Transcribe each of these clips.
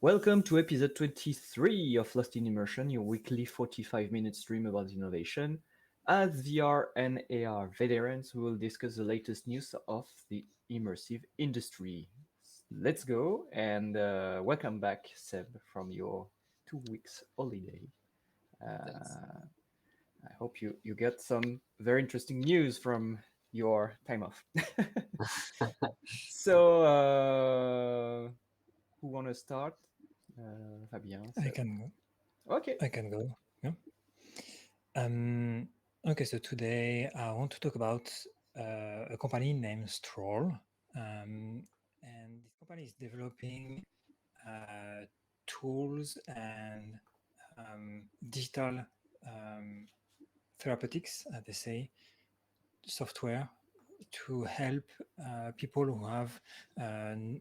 Welcome to episode 23 of Lost in Immersion, your weekly 45-minute stream about innovation. As VR and AR veterans, we will discuss the latest news of the immersive industry. Let's go and welcome back, Seb, from your 2 weeks holiday. Thanks. I hope you get some very interesting news from your time off. So, who want to start? Fabien, I Seb. can go. Okay. I can go. Yeah. Okay, so today I want to talk about a company named Stroll, and this company is developing tools and digital therapeutics, as they say, software to help people who have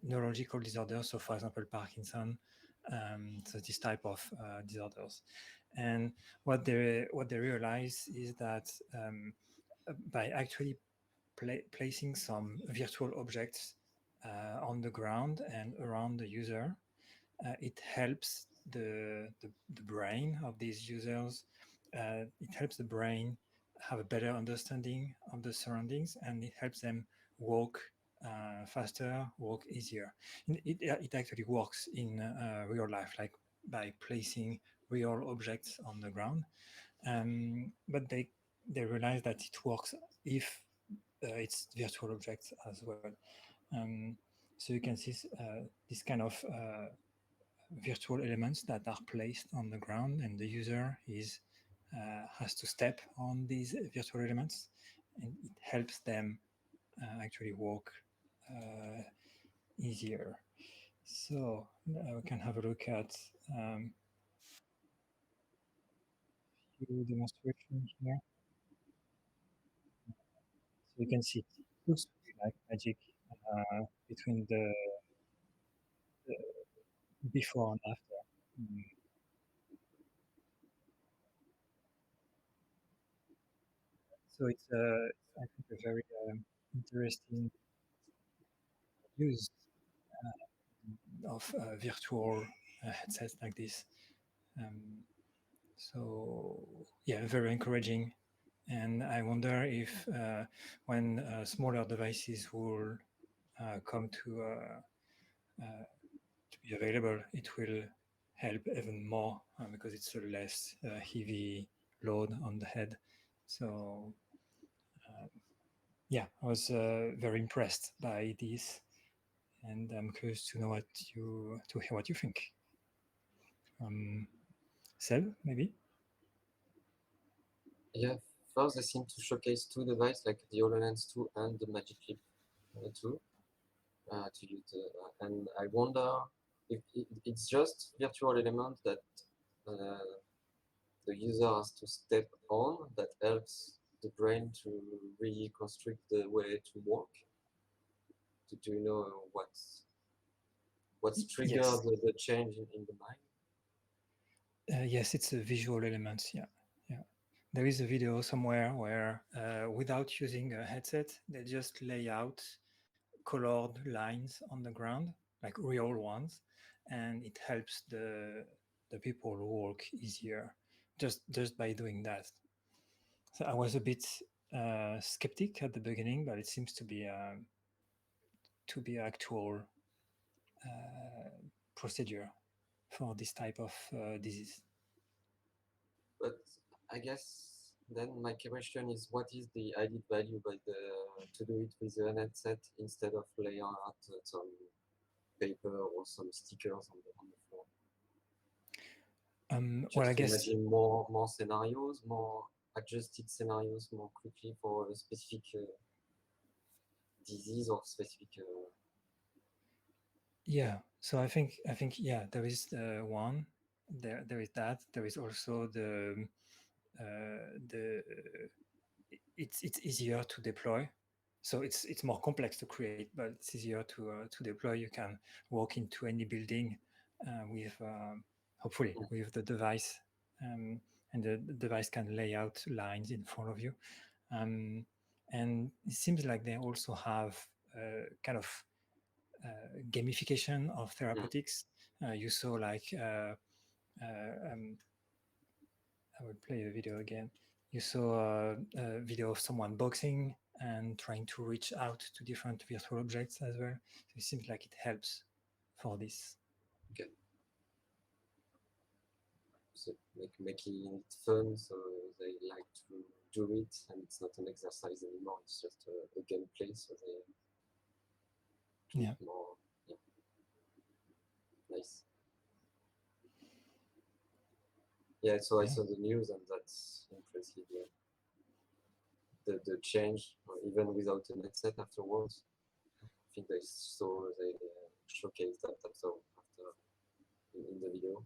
neurological disorders. So, for example, Parkinson. So this type of disorders, and what they realize is that by actually placing some virtual objects on the ground and around the user, it helps the brain of these users. It helps the brain have a better understanding of the surroundings, and it helps them walk faster, walk easier. It actually works in real life, like by placing real objects on the ground. But they realize that it works if it's virtual objects as well. So you can see this kind of virtual elements that are placed on the ground, and the user has to step on these virtual elements, and it helps them actually walk easier. So we can have a look at few demonstrations here. So you can see it looks to be like magic between the before and after. Mm. So it's I think a very interesting use of virtual headsets like this. So yeah, very encouraging. And I wonder if when smaller devices will come to be available, it will help even more because it's a less heavy load on the head. So yeah, I was very impressed by this, and I'm curious to know to hear what you think. Seb, maybe? Yeah, first they seem to showcase two devices, like the HoloLens 2 and the Magic Leap 2, to use. And I wonder if it's just virtual element that uh, the user has to step on that helps the brain to reconstruct the way to walk. Do you know what's triggered Yes. the change in the mind? Yes, it's a visual element. Yeah, yeah. There is a video somewhere where, without using a headset, they just lay out colored lines on the ground, like real ones, and it helps the people walk easier just by doing that. So I was a bit skeptic at the beginning, but it seems to be actual procedure for this type of disease. But I guess then my question is, what is the added value by to do it with an headset instead of laying out some paper or some stickers on the floor? Well, I Just guess imagine more scenarios, more adjusted scenarios more quickly for a specific disease or specific. yeah. So I think yeah, there is one. There is that. There is also the it's easier to deploy. So it's more complex to create, but it's easier to deploy. You can walk into any building with hopefully with the device, and the device can lay out lines in front of you. And it seems like they also have kind of gamification of Mm. therapeutics. You saw like I will play the video again. You saw a video of someone boxing and trying to reach out to different virtual objects as well. So it seems like it helps for this. Okay. So making it fun, so they like to do it, and it's not an exercise anymore. It's just a gameplay, so they do Yeah. it more. Yeah. Nice. Yeah, so I Yeah. saw the news, and that's impressive. Yeah. The change, even without an headset afterwards. I think they showcased that after in the video.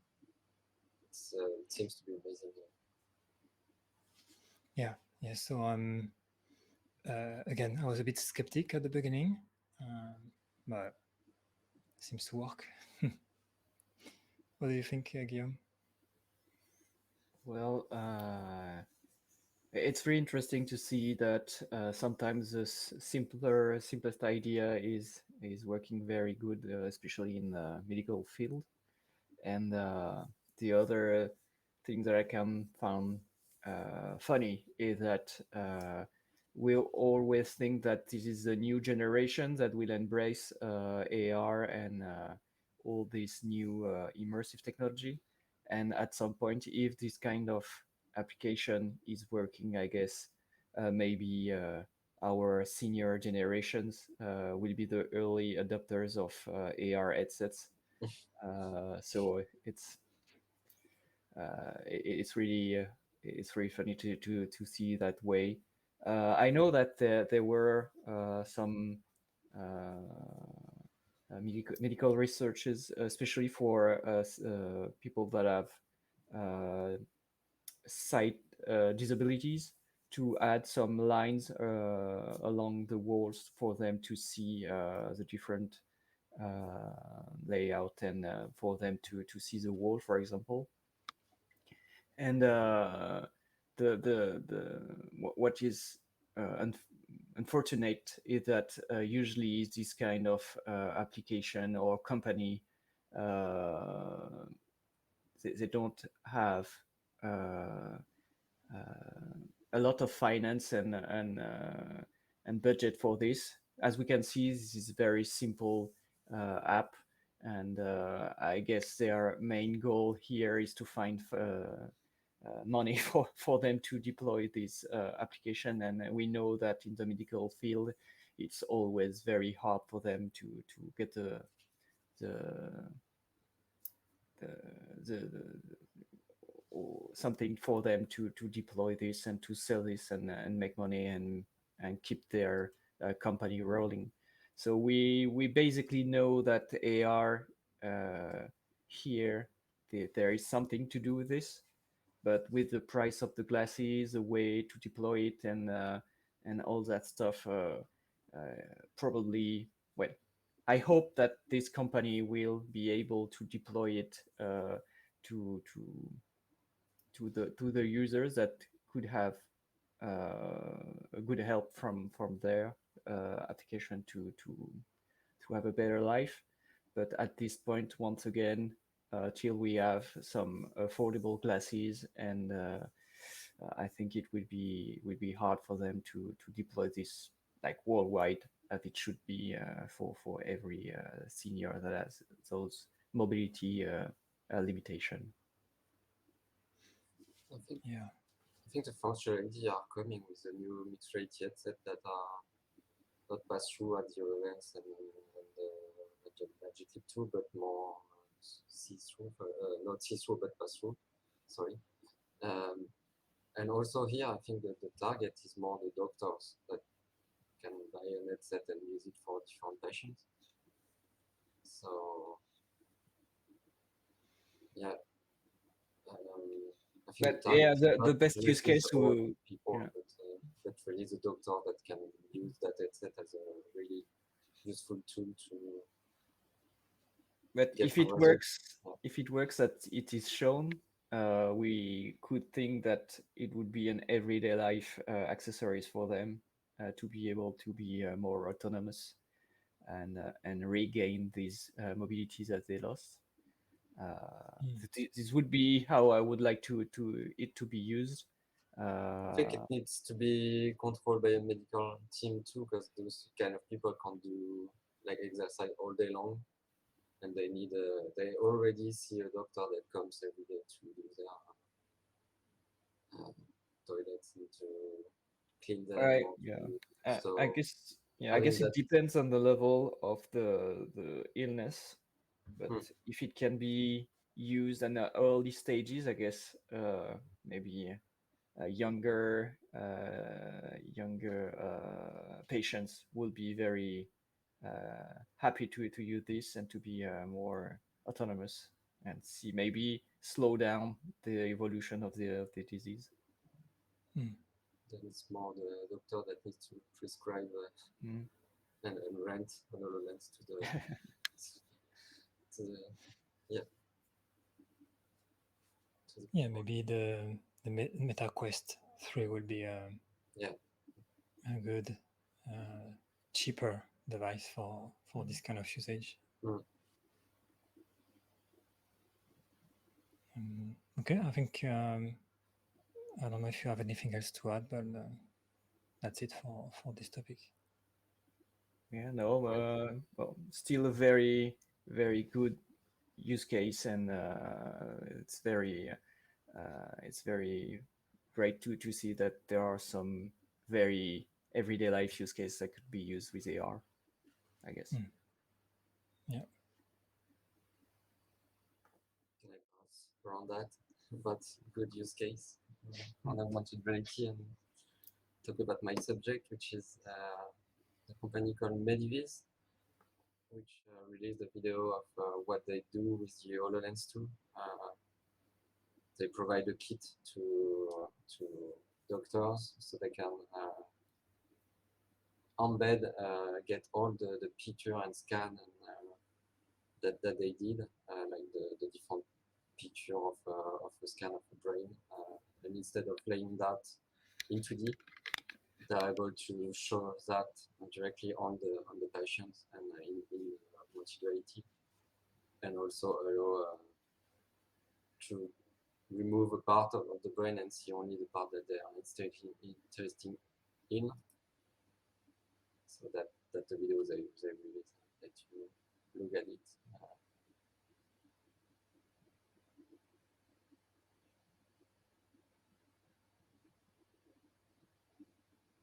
It seems to be amazing. Yeah. Yeah. So again, I was a bit skeptic at the beginning, but it seems to work. What do you think, Guillaume? Well, it's very interesting to see that sometimes the simplest idea is working very good, especially in the medical field. And the other thing that I can found funny is that we'll always think that this is a new generation that will embrace AR and all this new immersive technology. And at some point, if this kind of application is working, I guess maybe our senior generations will be the early adopters of AR headsets. So it's really funny to see that way. I know that there were some medical researches, especially for people that have uh, sight disabilities, to add some lines along the walls for them to see the different layout and for them to see the wall, for example. And what is unfortunate is that usually this kind of application or company uh, they don't have uh, a lot of finance and budget for this. As we can see, this is a very simple app, and I guess their main goal here is to find money for them to deploy this application. And we know that in the medical field, it's always very hard for them to get the the, the or something for them to deploy this and to sell this and make money and keep their company rolling. So we basically know that AR here there is something to do with this, but with the price of the glasses, the way to deploy it, and all that stuff, probably well. I hope that this company will be able to deploy it to the users that could have a good help from their application to have a better life. But at this point, once again, till we have some affordable glasses, and I think it will be hard for them to deploy this like worldwide, as it should be for every senior that has those mobility limitation. I think Yeah. I think the functionality are coming with the new mixed reality headset that are not pass through at the HoloLens and the Magic Leap 2, but more see-through, not see-through, but pass-through. Sorry. Um, and also here, I think that the target is more the doctors that can buy a headset and use it for different patients. So, yeah, I think But the target yeah, is the not best use directly case the old will, people, yeah. but really the doctor that can use that headset as a really useful tool to But get if a it result. works, Yeah. if it works that it is shown, we could think that it would be an everyday life accessories for them to be able to be more autonomous and regain these mobilities that they lost. This would be how I would like it to be used. I think it needs to be controlled by a medical team too, because those kind of people can't do like exercise all day long, and they already see a doctor that comes every day to do their toilets and to clean them Right. or Yeah. to, I so guess. Yeah. I having guess it that. depends on the level of the illness, but Hmm. if it can be used in the early stages, I guess maybe younger patients will be very happy to use this and to be more autonomous and see maybe slow down the evolution of the disease. Then it's more the doctor that needs to prescribe Mm. and rent an HoloLens to the to the yeah to the Yeah, people. maybe the Meta Quest 3 will be Yeah. a good, cheaper device for this kind of usage. Mm. Okay, I think I don't know if you have anything else to add, but that's it for this topic. Yeah, no, Right. well, still a very, very good use case, and it's very great to see that there are some very everyday life use cases that could be used with AR, I guess. Yeah. Can I pass around that? But good use case on augmented reality and talk about my subject, which is a company called Medivis, which released a video of what they do with the HoloLens 2. They provide a kit to doctors so they can embed, get all the picture and scan and that they did, like the different picture of a scan of the brain, and instead of laying that in 2D, they're able to show that directly on the patient and in augmented reality, and also allow to remove a part of the brain and see only the part that they are interested in, so that the videos they release let you look at it.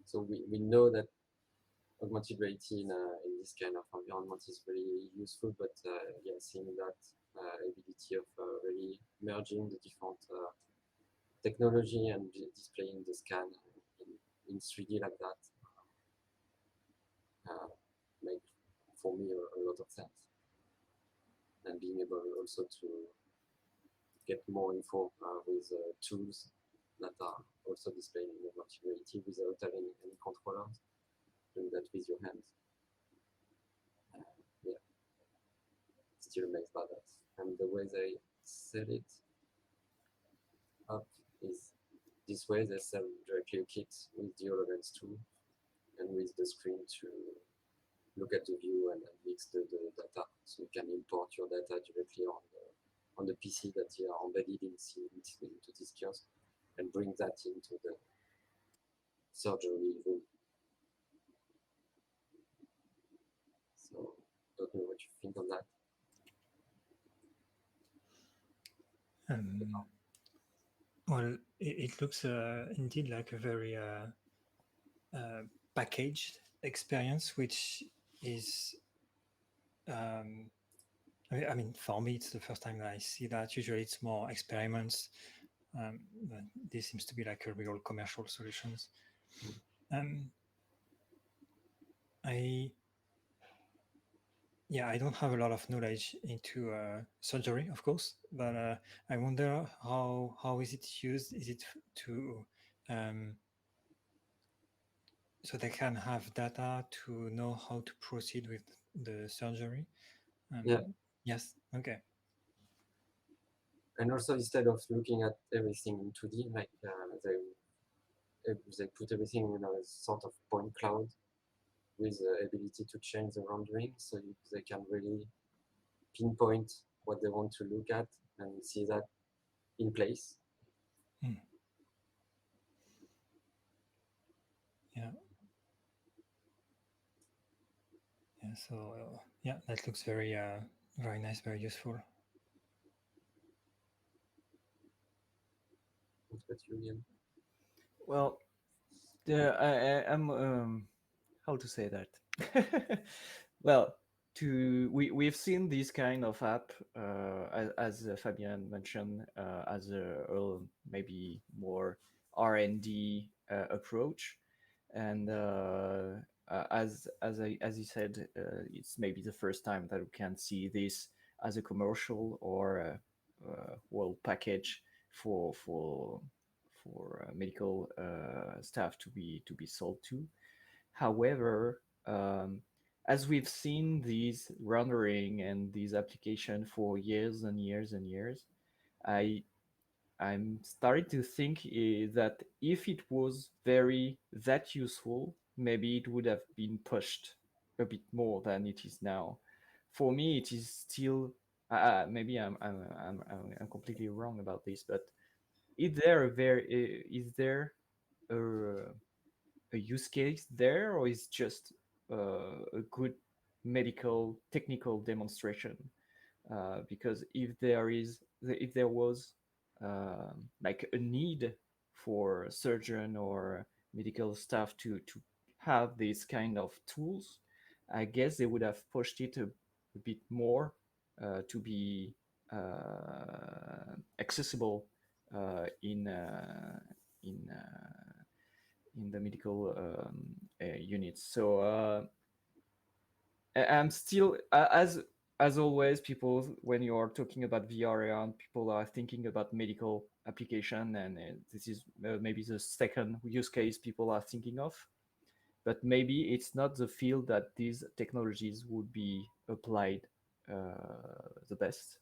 So we know that augmented reality in this kind of environment is really useful, but yeah, seeing that ability of really merging the different technology and displaying the scan in 3D like that make for me a lot of sense. And being able also to get more info with tools that are also displaying in augmented reality without having any controllers, doing that with your hands. Yeah, still amazed by that. And the way they set it up is this way. They sell directly a kit with the HoloLens 2 and with the screen to look at the view and mix the data. So you can import your data directly on the PC that you are embedded into this kiosk and bring that into the surgery room. So don't know what you think on that. Well, it looks indeed like a very packaged experience, which is, I mean, for me, it's the first time that I see that. Usually, it's more experiments. But this seems to be like a real commercial solutions. I don't have a lot of knowledge into surgery, of course, but I wonder how is it used? Is it to so they can have data to know how to proceed with the surgery? Yeah. Yes. Okay. And also instead of looking at everything in 2D, like they put everything in a sort of point cloud with the ability to change the rendering, so they can really pinpoint what they want to look at and see that in place. Yeah. Yeah. So yeah, that looks very very nice, very useful. What about you, Liam? Well, I'm how to say that? Well, we've seen this kind of app as Fabian mentioned as maybe more R&D approach, and as he said, it's maybe the first time that we can see this as a commercial or a whole package for medical staff to be sold to. However, as we've seen these rendering and these application for years and years and years, I I'm starting to think that if it was very that useful, maybe it would have been pushed a bit more than it is now. For me, it is still maybe I'm completely wrong about this, but is there a, a use case there, or is just a good medical technical demonstration? Because if there was like a need for a surgeon or medical staff to have these kind of tools, I guess they would have pushed it a bit more to be accessible in in the medical units. So I'm still as always, people when you are talking about VR and people are thinking about medical application, and this is maybe the second use case people are thinking of. But maybe it's not the field that these technologies would be applied the best.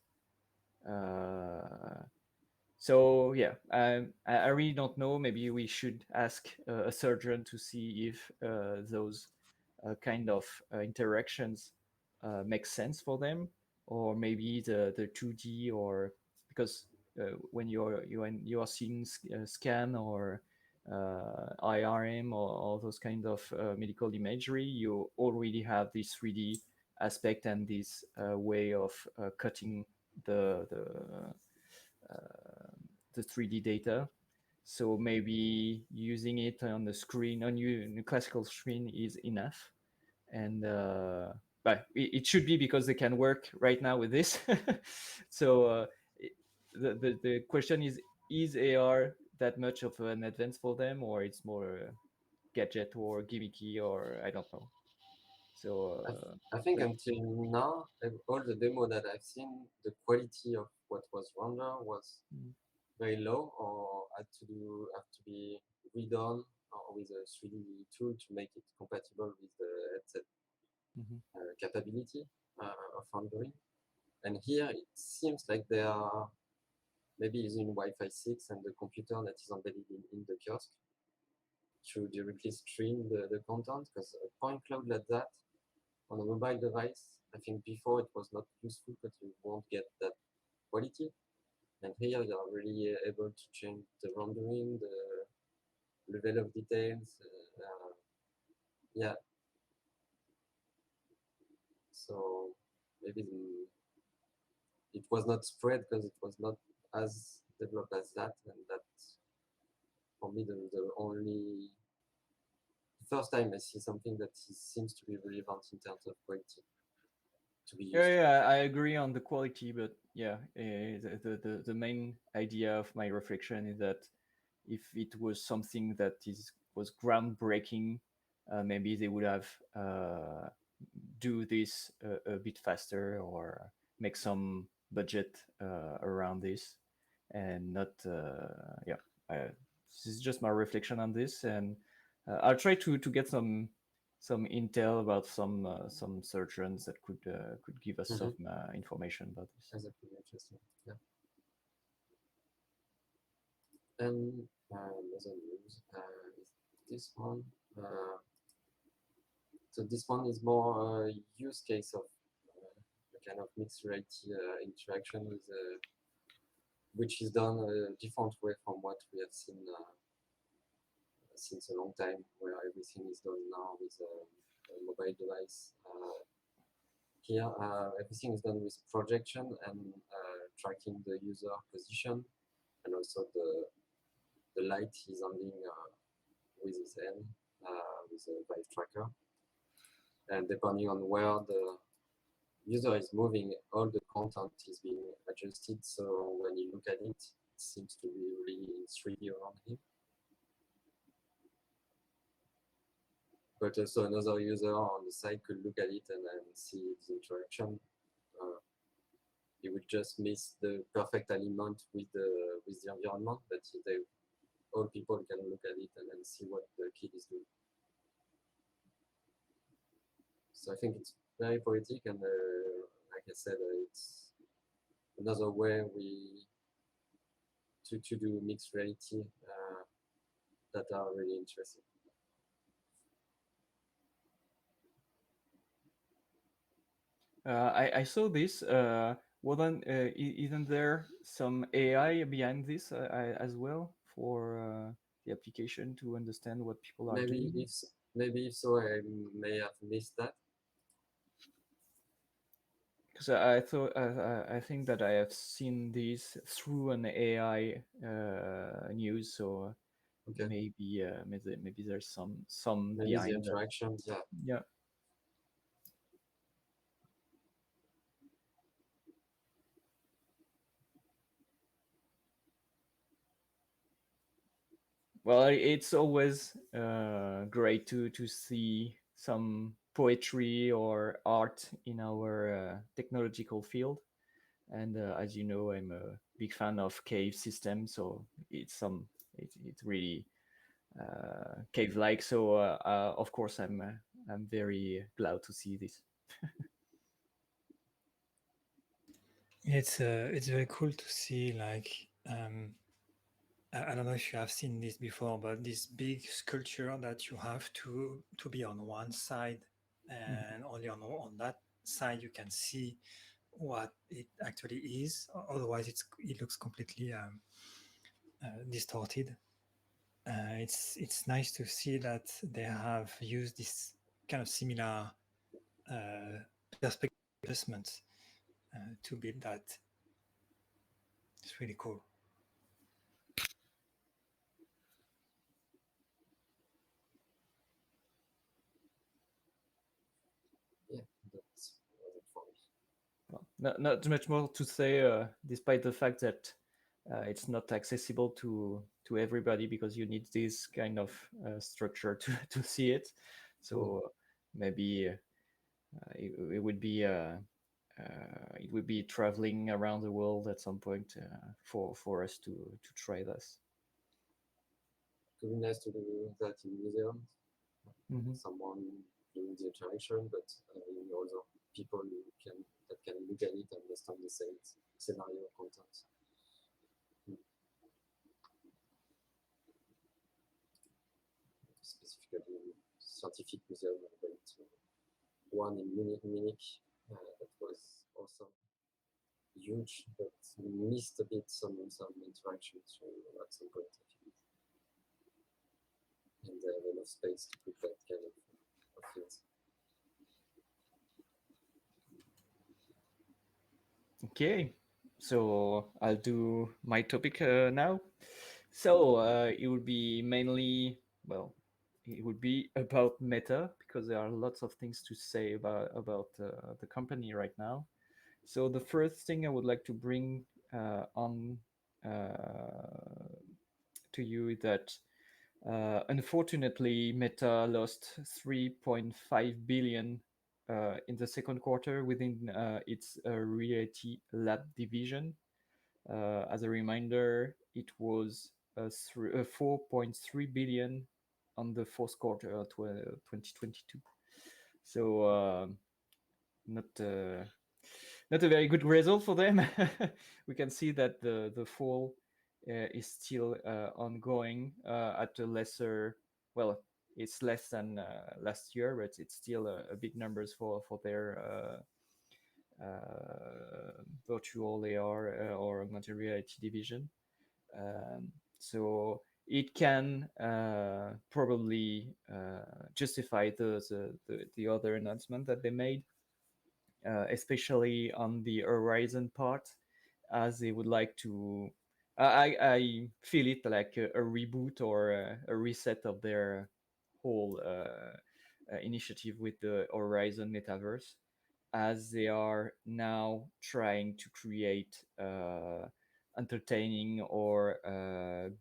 Uh, so yeah, I really don't know. Maybe we should ask a surgeon to see if those kind of interactions make sense for them, or maybe the 2D, or because when you are seeing scan or IRM or all those kind of medical imagery, you already have this 3D aspect and this way of cutting the uh, the 3D data. So maybe using it on the screen, on your classical screen, is enough. And but it should be, because they can work right now with this. So the question is AR that much of an advance for them, or it's more gadget or gimmicky, or I don't know. So I think but until now, all the demo that I've seen, the quality of what was rendered was mm, very low, or have to be redone with a 3D tool to make it compatible with the headset mhm. capability of rendering. And here it seems like they are maybe using Wi-Fi 6 and the computer that is embedded in the kiosk to directly stream the content, because a point cloud like that on a mobile device, I think before it was not useful because you won't get that quality. And here you are really able to change the rendering, the level of details. Yeah, so maybe it was not spread because it was not as developed as that, and that for me the only first time I see something that seems to be relevant in terms of quality to be Yeah, used. yeah, I agree on the quality, but yeah, the main idea of my reflection is that if it was something that is was groundbreaking, maybe they would have do this a bit faster, or make some budget around this, and not yeah. This is just my reflection on this, and I'll try to get some intel about some surgeons that could give us some Mm-hmm. information about this. That's pretty interesting. Yeah. And another news is this one. So this one is more use case of kind of mixed reality interaction with which is done a different way from what we have seen since a long time, where everything is done now with a mobile device. Here, everything is done with projection and tracking the user position, and also the light he's handling with his hand, with a Vive tracker. And depending on where the user is moving, all the content is being adjusted. So when you look at it, it seems to be really in 3D around him. But also another user on the side could look at it and then see the interaction. He would just miss the perfect alignment with the environment, but all people can look at it and then see what the kid is doing. So I think it's very poetic, and like I said, it's another way to do mixed reality that are really interesting. I saw this. Isn't there some AI behind this as well for the application to understand what people are Maybe doing? maybe if so, I may have missed that. Because I thought I think that I have seen this through an AI news, so Okay, maybe there's some maybe the behind that. interaction, yeah. Yeah. Well, it's always great to see some poetry or art in our technological field. And as you know, I'm a big fan of cave systems, so it's really cave-like. So of course, I'm very glad to see this. It's very cool to see like I don't know if you have seen this before, but this big sculpture that you have to be on one side, Mhm. and only on that side you can see what it actually is. Otherwise, it looks completely distorted. It's nice to see that they have used this kind of similar perspective adjustments to build that. It's really cool. Yeah, that's it for me. Well, not much more to say, despite the fact that it's not accessible to everybody because you need this kind of structure to see it. So maybe it would be traveling around the world at some point for us to try this. Could be nice to do that in museums. Mm-hmm. Someone doing the interaction, but also people who that can look at it and understand the same scenario content. Specifically, scientific museum. I went to one in Munich that was also huge, but missed a bit some interactions at some point. I think. And they have enough space to put that kind of things. Okay, so I'll do my topic now. So it would be mainly, well, it would be about Meta because there are lots of things to say about the company right now. So the first thing I would like to bring on to you is that unfortunately Meta lost 3.5 billion in the second quarter within its Reality Lab division. As a reminder, it was 4.3 billion on the fourth quarter of 2022. So not not a very good result for them. We can see that the fall is still ongoing at a lesser, well, it's less than last year, but it's still a big numbers for their virtual AR or augmented reality division. Um, so it can probably justify the other announcement that they made, especially on the Horizon part, as they would like to. I feel it like a reboot or a reset of their whole initiative with the Horizon metaverse, as they are now trying to create entertaining or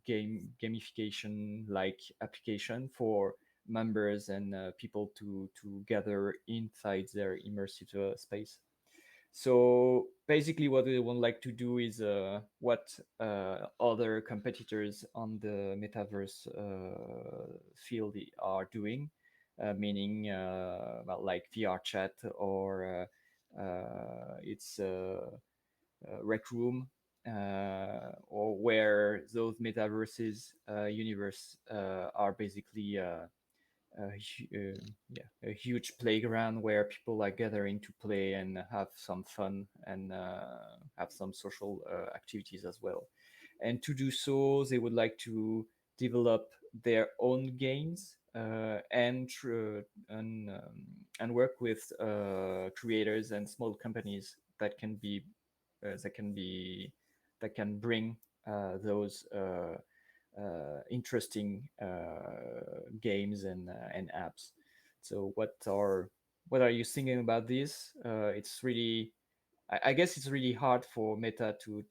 gamification like application for members and people to gather inside their immersive space. So basically, what they would like to do is what other competitors on the metaverse field are doing, meaning well, like VR chat or it's Rec Room, or where those metaverses universe are basically yeah, a huge playground where people are gathering to play and have some fun and have some social activities as well. And to do so, they would like to develop their own games and work with creators and small companies that can be that can be that can bring those interesting games and apps. So what are you thinking about this? It's really, I guess it's really hard for Meta to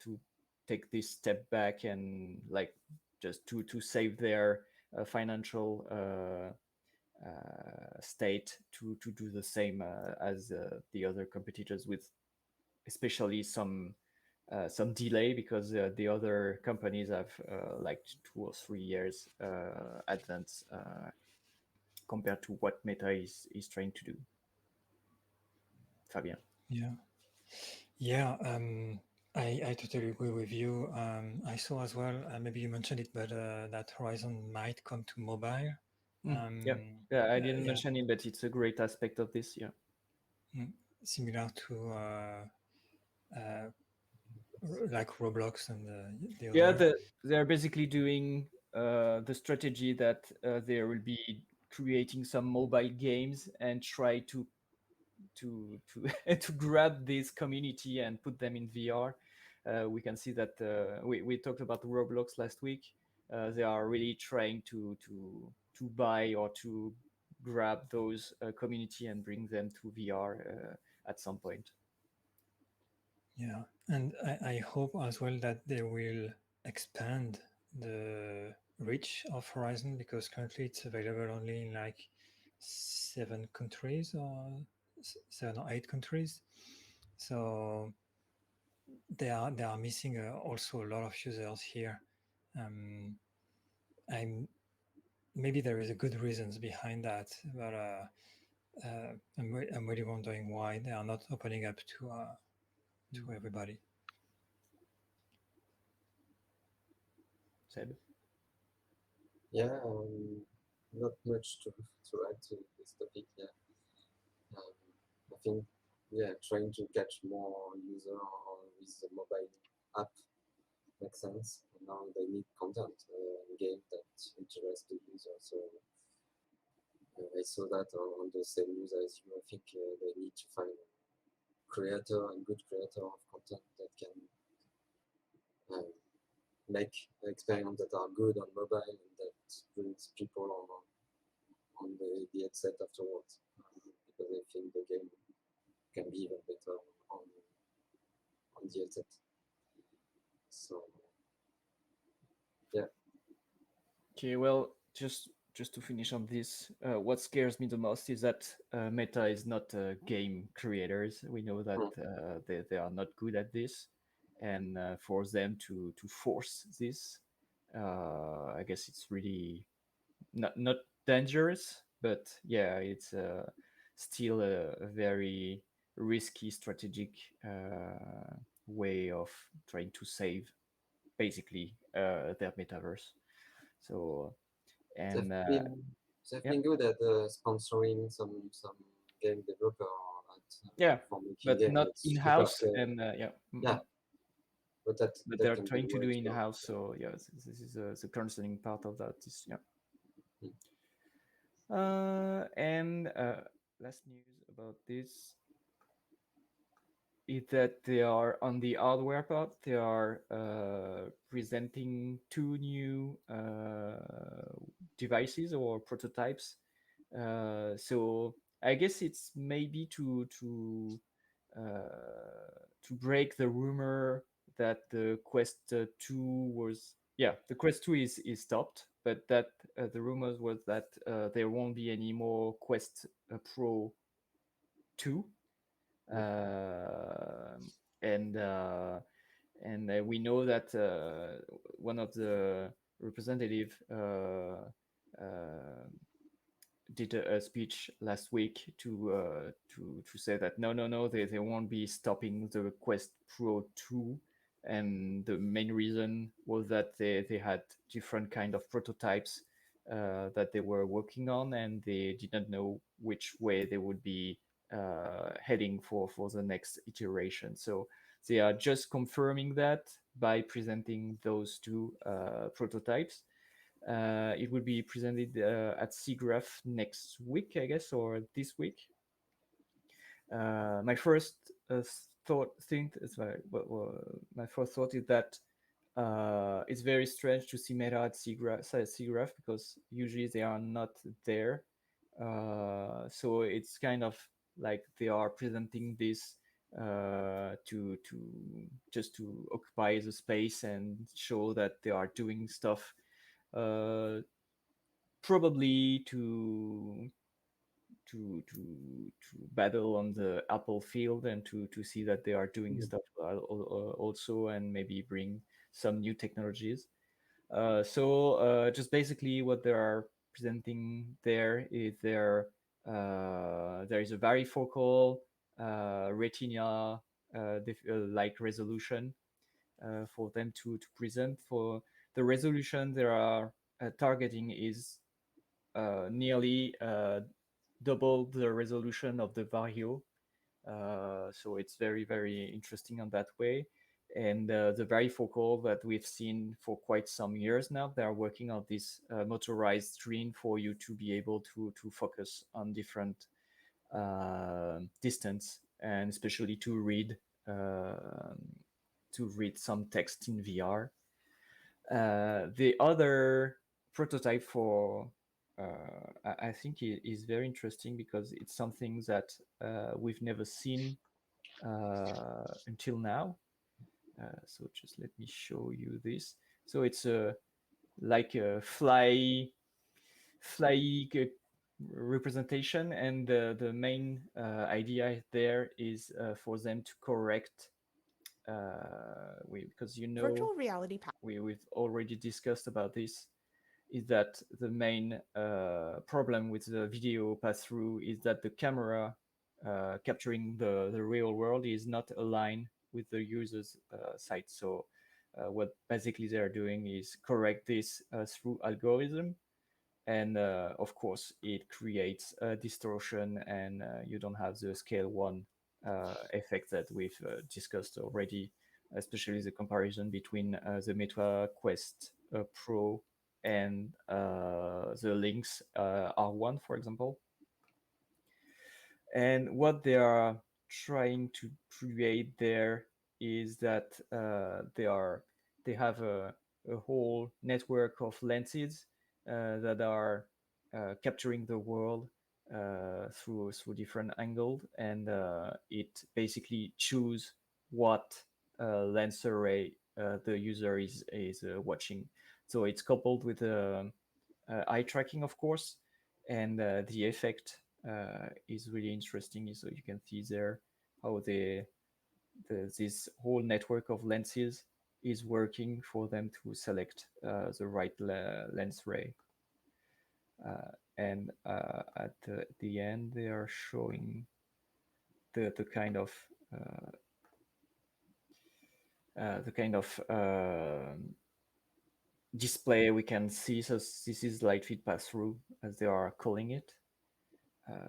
take this step back and like just to save their financial state to do the same as the other competitors, with especially some delay, because the other companies have like 2 or 3 years advance compared to what Meta is trying to do. Fabien. Yeah. Yeah, I totally agree with you. I saw as well, maybe you mentioned it, but that Horizon might come to mobile. Yeah, yeah. I didn't Yeah, mention it, but it's a great aspect of this. Yeah, similar to uh, like Roblox and the yeah. other. They're basically doing the strategy that they will be creating some mobile games and try to to grab this community and put them in VR. We can see that we talked about Roblox last week. They are really trying to buy or to grab those community and bring them to VR at some point. Yeah, and I hope as well that they will expand the reach of Horizon, because currently it's available only in like 7 countries or 7 or 8 countries. So they are missing also a lot of users here. Um, I'm maybe there is a good reasons behind that, but I'm really wondering why they are not opening up to everybody. Seb. Yeah, not much to add to this topic. Yeah, I think trying to catch more user with the mobile app makes sense. And now they need content, game that interests the user. So I saw that on the same news as you. I think they need to find a creator and good creator of content that can uh, make experiments that are good on mobile and that brings people on the headset afterwards. Because I think the game can be even better on the headset. So yeah. Okay, well, just to finish on this, what scares me the most is that Meta is not game creators. We know that Mm. they are not good at this, and for them to force this, I guess it's really not dangerous, but yeah, it's still a very risky strategic way of trying to save basically their metaverse. So They've and been they've yeah, been good at sponsoring some game developer Yeah, for making but game. not It's in super house, clear. and yeah. Yeah, but But that they're can be trying to way do in explored. house, so yeah, this is the concerning part of that. Is yeah. Mm. And last news about this is that they are on the hardware part. They are presenting two new devices or prototypes. So I guess it's maybe to break the rumor that the Quest 2 was, yeah, the Quest 2 is stopped, but that the rumors was that there won't be any more Quest Pro 2. Um and we know that one of the representative did a speech last week to say that no, they won't be stopping the Quest Pro 2, and the main reason was that they had different kind of prototypes that they were working on, and they didn't know which way they would be heading for the next iteration. So they are just confirming that by presenting those two prototypes. It will be presented at SIGGRAPH next week, I guess, or this week. My first my first thought is that it's very strange to see Meta at SIGGRAPH because usually they are not there. So it's kind of like they are presenting this to just to occupy the space and show that they are doing stuff, uh, probably to battle on the Apple field and to see that they are doing stuff also, and maybe bring some new technologies. So just basically what they are presenting there is there is a varifocal retina like resolution for them to present. For the resolution they are targeting is nearly double the resolution of the Vario. So it's very interesting on that way. And the varifocal that we've seen for quite some years now, they are working on this motorized screen for you to be able to focus on different distance, and especially uh, to read some text in VR. The other prototype for I think is very interesting because it's something that we've never seen until now. So just let me show you this. So it's a like a fly representation, and the main idea there is for them to correct because Virtual reality we've already discussed about this, is that the main problem with the video pass-through is that the camera capturing the real world is not aligned with the user's site. So what basically they're doing is correct this through algorithm, and of course it creates a distortion, and you don't have the scale one effect that we've discussed already, especially the comparison between the Meta Quest Pro and the Lynx R1, for example. And what they are trying to create there is that they have a whole network of lenses that are capturing the world through different angles, and it basically choose what lens array the user is watching. So it's coupled with eye tracking, of course, and the effect is really interesting. So you can see there how this whole network of lenses is working for them to select the right lens ray. And at the end, they are showing the kind of display we can see. So this is light feed pass through, as they are calling it.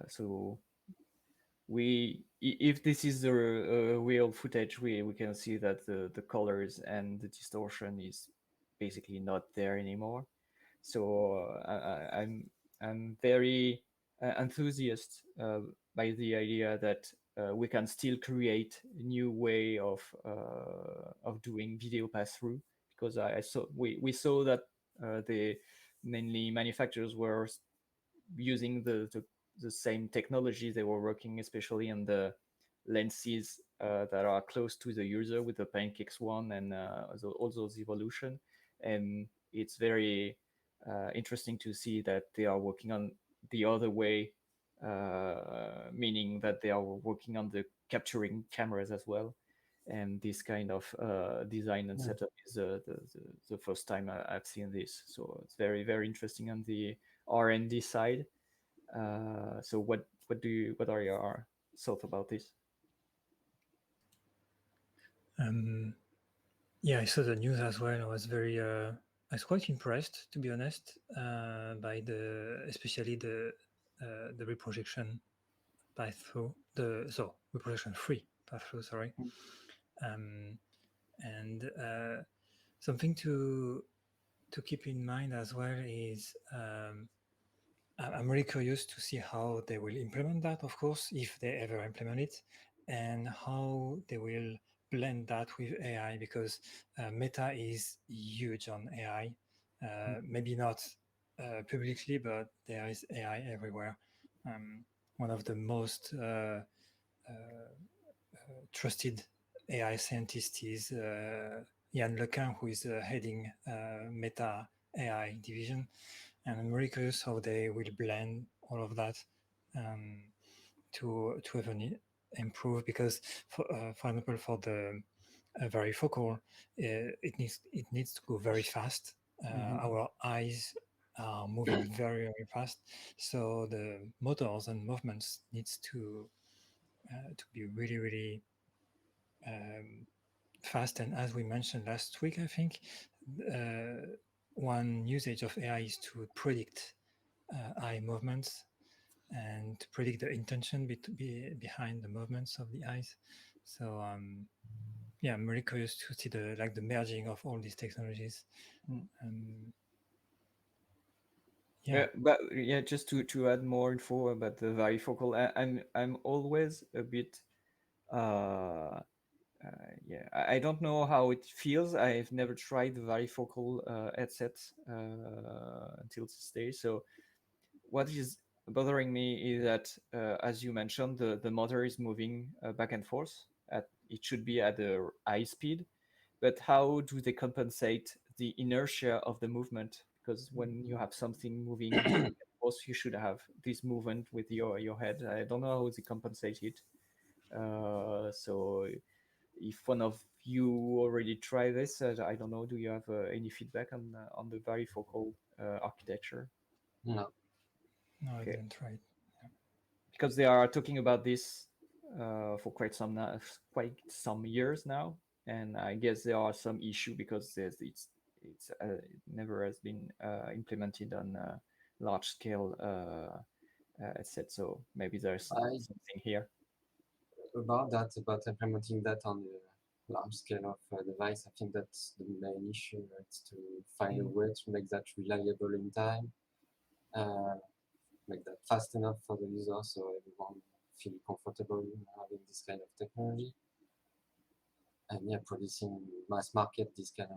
So if this is the real footage, we can see that the colors and the distortion is basically not there anymore. So I'm very enthusiastic by the idea that we can still create a new way of doing video pass through, because I saw we saw that the mainly manufacturers were using the same technology. They were working especially on the lenses that are close to the user with the pancakes one and all those evolution. And it's very interesting to see that they are working on the other way, meaning that they are working on the capturing cameras as well. And this kind of design and Yeah. setup is the first time I've seen this. So it's very, very interesting on the R&D side. So what are your thoughts about this? Yeah, I saw the news as well. I was quite impressed, to be honest, by especially the reprojection path through reprojection free path through. Sorry, um, and something to keep in mind as well is I'm really curious to see how they will implement that, of course, if they ever implement it, and how they will blend that with AI, because Meta is huge on AI. Maybe not publicly, but there is AI everywhere. One of the most trusted AI scientists is Yann Lequin, who is heading Meta AI division, and I'm very curious how they will blend all of that um, to even improve. Because, for example, for the varifocal, it needs to go very fast. Our eyes are moving very very fast, so the motors and movements needs to be really really fast. And as we mentioned last week, I think one usage of AI is to predict eye movements and to predict the intention behind the movements of the eyes. So yeah, I'm really curious to see the merging of all these technologies. Mm. Um, Yeah, yeah, but yeah, just to add more info about the varifocal, I'm always a bit uh, yeah, I don't know how it feels. I've never tried the varifocal headset until this day. So what is bothering me is that, as you mentioned, the motor is moving back and forth. It should be at a high speed, but how do they compensate the inertia of the movement? Because when you have something moving back and forth, you should have this movement with your head. I don't know how they compensate it. So if one of you already tried this, I don't know. Do you have any feedback on the varifocal architecture? No. no, I Okay, didn't try it. because they are talking about this for quite some years now, and I guess there are some issue because it never has been implemented on large scale asset. So maybe there's I something here. about implementing that on the large scale of device. I think that's the main issue. It's to find a way to make that reliable in time, uh, make that fast enough for the user, so everyone feel comfortable having this kind of technology. And yeah, producing mass market this kind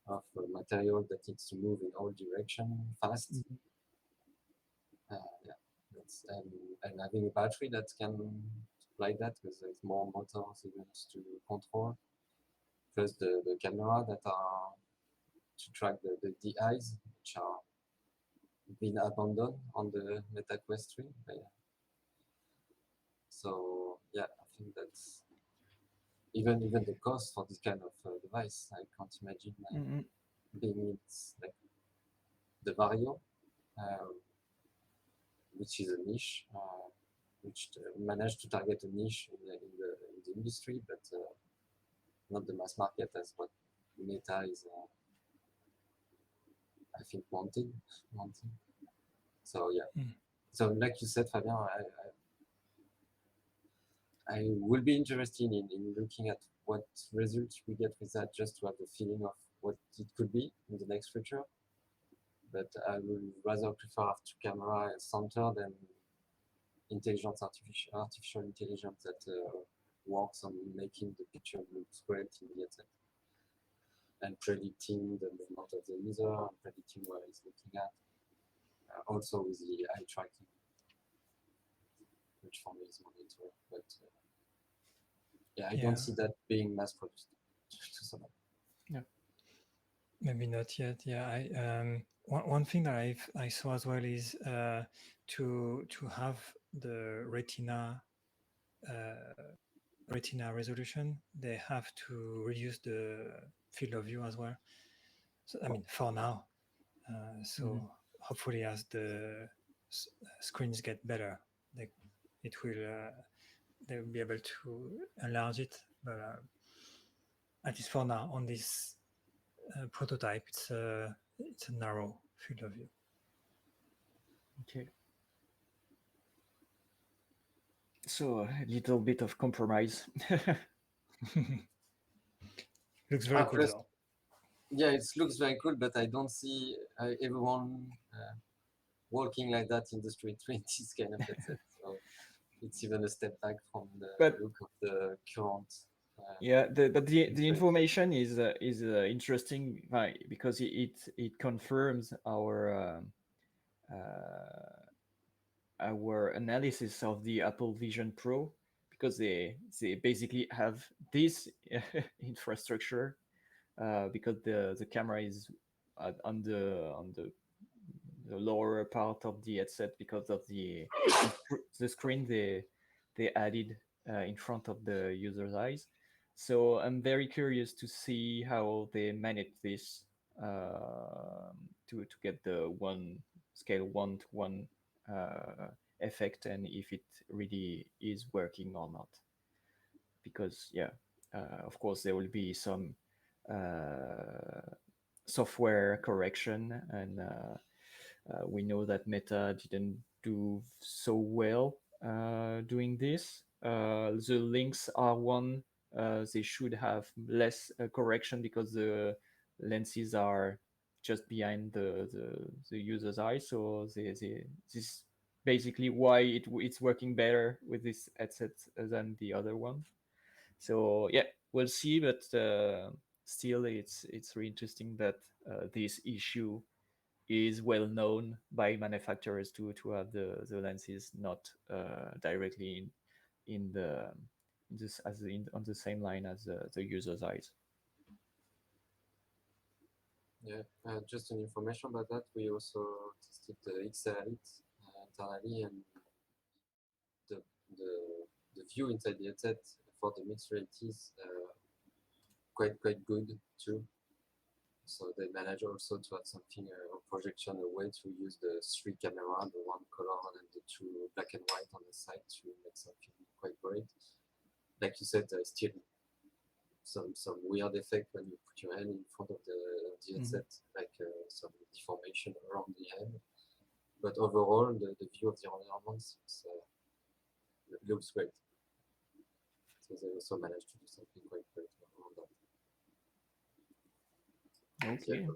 of material that needs to move in all direction fast. Mhm. Yeah, and having a battery that can supply that, because there's more motors even to control. Plus the camera that are to track the eyes, which are been abandoned on the Meta Quest 3. So yeah, I think that's even the cost for this kind of device. I can't imagine Mhm. being it's like the Vario, uh, which is a niche, which managed to target a niche in the industry, but not the mass market as what Meta is, I think, wanting. So yeah. Mm. So like you said, Fabien, I will be interested in looking at what results we get with that, just to have the feeling of what it could be in the next future. But I will rather prefer have two camera center than artificial intelligence that works on making the picture look great in the headset and predicting the movement of the user and predicting what he's looking at. Also with the eye tracking, which for me is mandatory. But yeah, I Yeah. don't see that being mass produced to someone. Maybe not yet. Yeah, one thing that I saw as well is to have the retina resolution, they have to reduce the field of view as well. So I mean, for now. So hopefully, as the screens get better, it will they will be able to enlarge it. But at least for now, on this prototype, it's a narrow field of view. Okay. So a little bit of compromise. Looks very cool Plus, though. yeah, it looks very cool, but I don't see everyone walking like that in the street with this kind of headset. So it's even a step back from the But look of the current. yeah, the It's information is interesting, right, because it confirms our analysis of the Apple Vision Pro, because they basically have this infrastructure, because the camera is on the lower part of the headset because of the screen they added in front of the user's eyes. So I'm very curious to see how they manage this, to get the one scale 1 to 1 effect, and if it really is working or not. Because yeah, of course there will be some software correction, and we know that Meta didn't do so well doing this. The links are one. They should have less correction because the lenses are just behind the user's eye. So this basically why it's working better with this headset than the other one. So yeah, we'll see, but still, it's really interesting that this issue is well known by manufacturers to have the lenses not directly in the in this as on the same line as the user's eyes. Yeah, just an information about that. We also tested the XR Elite internally, and the, the the view inside the headset for the mixed reality is quite good too. So they manage also to have something a projection, a way to use the three camera, the one color and the two black and white on the side to make something quite great. Like you said, still some weird effect when you put your hand in front of the headset, like some deformation around the hand. But overall, the view of the environment looks great. So they also managed to do something quite great around that. Okay.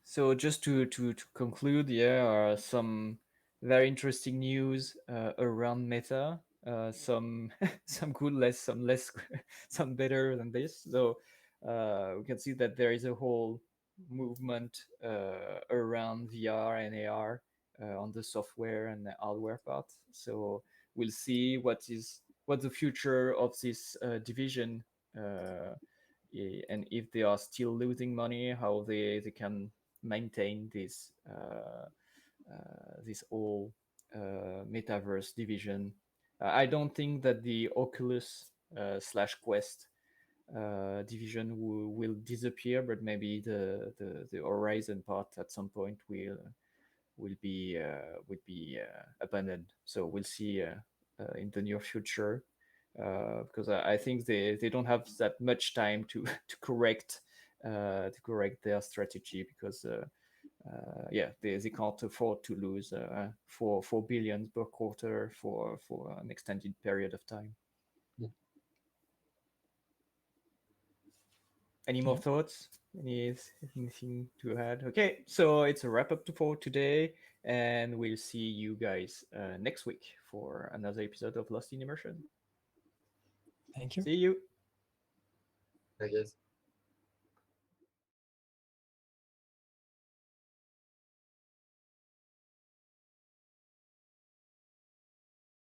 So just to conclude, yeah, some very interesting news around Meta. Some some good, some less, some better than this. So we can see that there is a whole movement around VR and AR on the software and the hardware part. So we'll see what the future of this division. And if they are still losing money, how they can maintain this whole metaverse division. I don't think that the Oculus slash Quest division will disappear, but maybe the Horizon part at some point will be abandoned. So we'll see in the near future, because I think they don't have that much time to correct their strategy, because yeah, they can't afford to lose 4 billion per quarter for an extended period of time. Mm. Any more Yeah. thoughts? Anything to add? Okay, so it's a wrap up for today, and we'll see you guys next week for another episode of Lost in Immersion. Thank you. See you. I guess.